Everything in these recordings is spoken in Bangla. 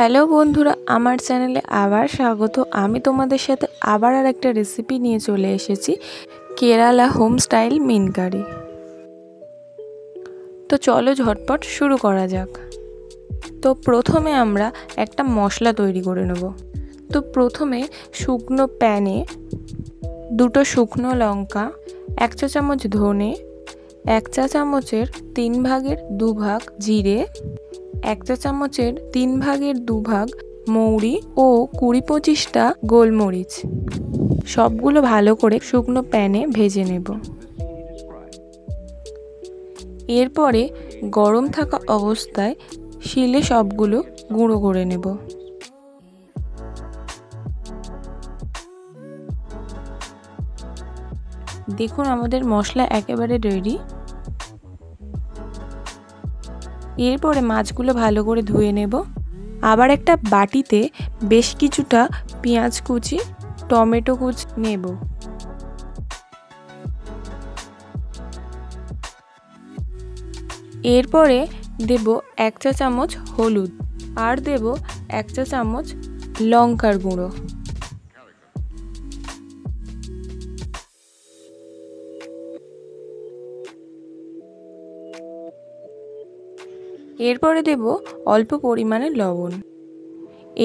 হ্যালো বন্ধুরা, আমার চ্যানেলে আবার স্বাগত। আমি তোমাদের সাথে আবার একটা রেসিপি নিয়ে চলে এসেছি, কেরালা হোম স্টাইল মিন কারি। তো চলো ঝটপট শুরু করা যাক। তো প্রথমে আমরা একটা মশলা তৈরি করে নেব। তো প্রথমে শুকনো প্যানে 2টো শুকনো লঙ্কা, 1 চা চামচ ধনে, 1 চা চামচের 3 ভাগের 2 ভাগ জিরে, 1 চা চামচের 3 ভাগের 2 ভাগ মৌরি ও 20-25টা গোলমরিচ সবগুলো ভালো করে শুকনো প্যানে ভেজে নেব। এরপরে গরম থাকা অবস্থায় শিলে সবগুলো গুঁড়ো করে নেব। দেখুন আমাদের মশলা একেবারে রেডি। এরপরে মাছগুলো ভালো করে ধুয়ে নেব। আবার একটা বাটিতে বেশ কিছুটা পেঁয়াজ কুচি, টমেটো কুচি নেব। এরপরে দেব 1 চা চামচ হলুদ আর দেব 1 চা চামচ লঙ্কার গুঁড়ো। এরপরে দেব অল্প পরিমাণে লবণ।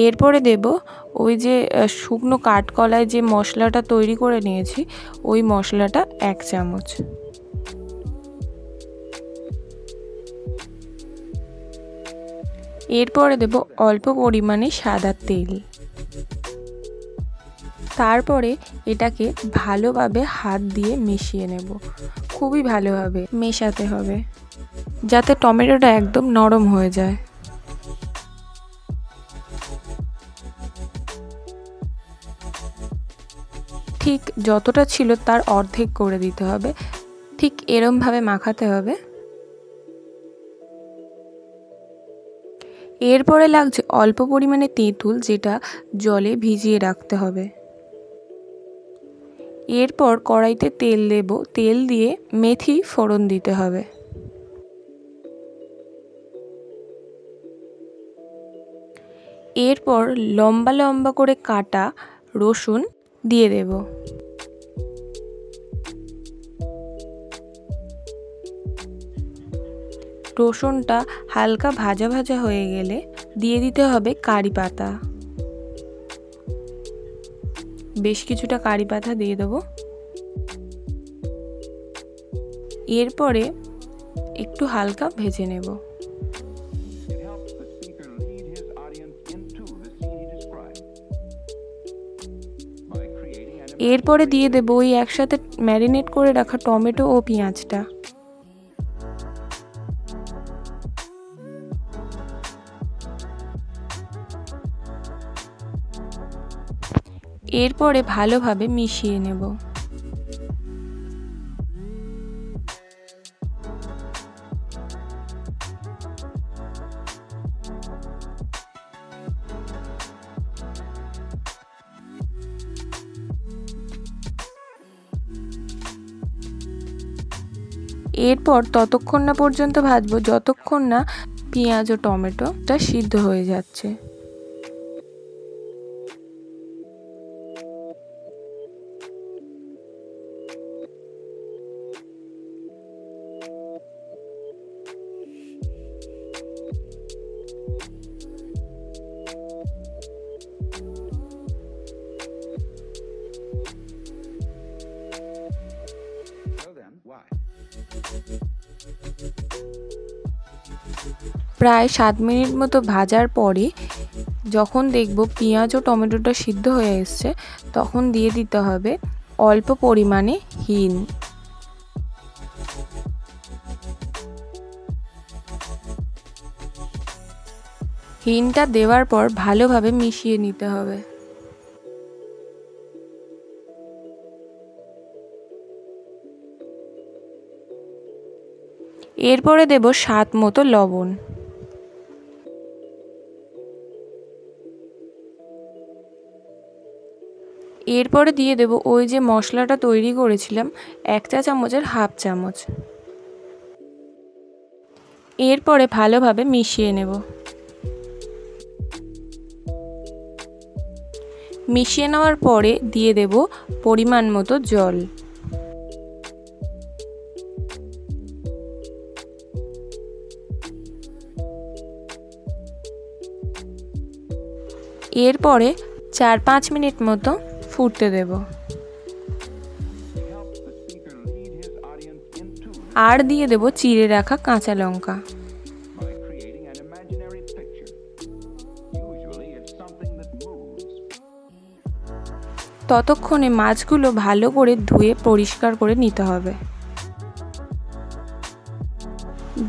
এরপরে দেব ওই যে শুকনো কাঠকলায় যে মশলাটা তৈরি করে নিয়েছি, ওই মশলাটা 1 চামচ। এরপরে দেব অল্প পরিমাণে সাদা তেল। তারপরে এটাকে ভালোভাবে হাত দিয়ে মিশিয়ে নেব। খুবই ভালোভাবে মেশাতে হবে যাতে টমেটোটা একদম নরম হয়ে যায়। ঠিক যতটা ছিল তার অর্ধেক করে দিতে হবে। ঠিক এরমভাবে মাখাতে হবে। এরপরে লাগছে অল্প পরিমাণে তেঁতুল, যেটা জলে ভিজিয়ে রাখতে হবে। এরপর কড়াইতে তেল দেব। তেল দিয়ে মেথি ফোড়ন দিতে হবে। এরপর লম্বা লম্বা করে কাটা রসুন দিয়ে দেব। রসুনটা হালকা ভাজা ভাজা হয়ে গেলে দিয়ে দিতে হবে কারি পাতা। বেশ কিছুটা কারি পাতা দিয়ে দেব। এরপরে একটু হালকা ভেজে নেব। এরপরে দিয়ে দেব ওই একসাথে ম্যারিনেট করে রাখা টমেটো ও পেঁয়াজটা। এরপরে ভালোভাবে মিশিয়ে নেব। এরপর ততক্ষণ না পর্যন্ত ভাজবো যতক্ষণ না পেঁয়াজ ও টমেটোটা সিদ্ধ হয়ে যাচ্ছে। প্রায় 7 মিনিট মতো ভাজার পরে যখন দেখব পেঁয়াজ ও টমেটোটা সিদ্ধ হয়ে এসছে, তখন দিয়ে দিতে হবে অল্প পরিমাণে হিং। হিংটা দেওয়ার পর ভালোভাবে মিশিয়ে নিতে হবে। এরপরে দেব স্বাদ মতো লবণ। এরপরে দিয়ে দেব ওই যে মশলাটা তৈরি করেছিলাম 1 চা চামচের হাফ চামচ। এরপরে ভালোভাবে মিশিয়ে নেব। মিশিয়ে নেওয়ার পরে দিয়ে দেব পরিমাণ মতো জল। এরপরে 4-5 মিনিট মতো ফুটতে দেব। আর দিয়ে দেব চিড়ে রাখা কাঁচা লঙ্কা। ততক্ষণে মাছগুলো ভালো করে ধুয়ে পরিষ্কার করে নিতে হবে।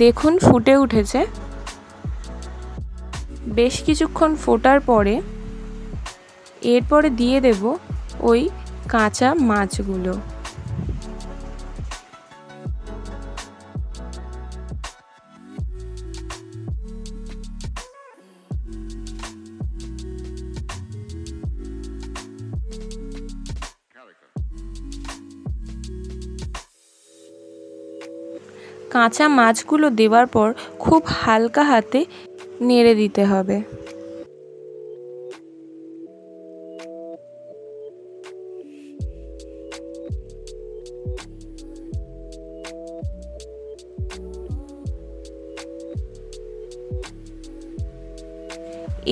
দেখুন ফুটে উঠেছে। বেশ কিছুক্ষণ ফোটার পরে এরপরে দিয়ে দেব ওই কাঁচা মাছগুলো। কাঁচা মাছগুলো দেওয়ার পর খুব হালকা হাতে নেড়ে দিতে হবে।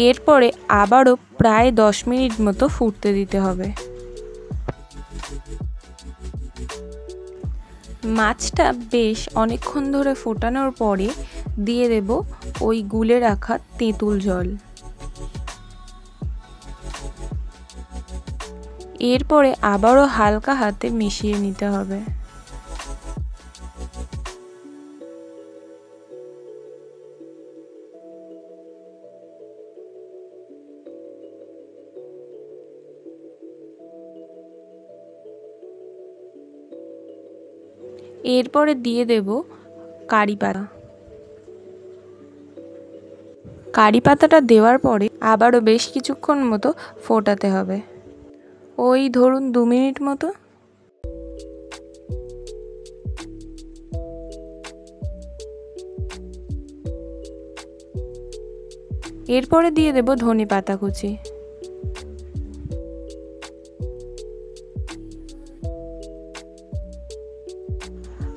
এরপরে আবারও প্রায় 10 মিনিট মতো ফুটতে দিতে হবে। মাছটা বেশ অনেকক্ষণ ধরে ফোটানোর পরে দিয়ে দেব ওই গুলে রাখা তেঁতুল জল। এরপরে আবারও হালকা হাতে মিশিয়ে নিতে হবে। এরপরে দিয়ে দেব কারি পাতা। কারি পাতাটা দেওয়ার পরে আবারও বেশ কিছুক্ষণ মতো ফোটাতে হবে, ওই ধরুন 2 মিনিট মতো। এরপরে দিয়ে দেব ধনে পাতা কুচি।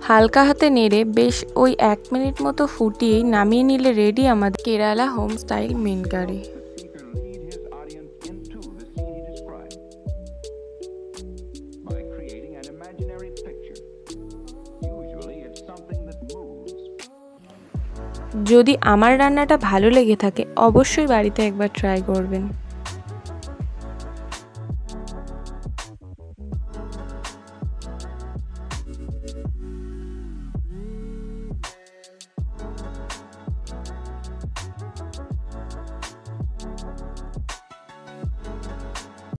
হালকা হাতে নেড়ে বেশ ওই 1 মিনিট মতো ফুটিয়েই নামিয়ে নিলে রেডি আমাদের কেরালা হোম স্টাইল মিন কারি। যদি আমার রান্নাটা ভালো লেগে থাকে অবশ্যই বাড়িতে একবার ট্রাই করবেন।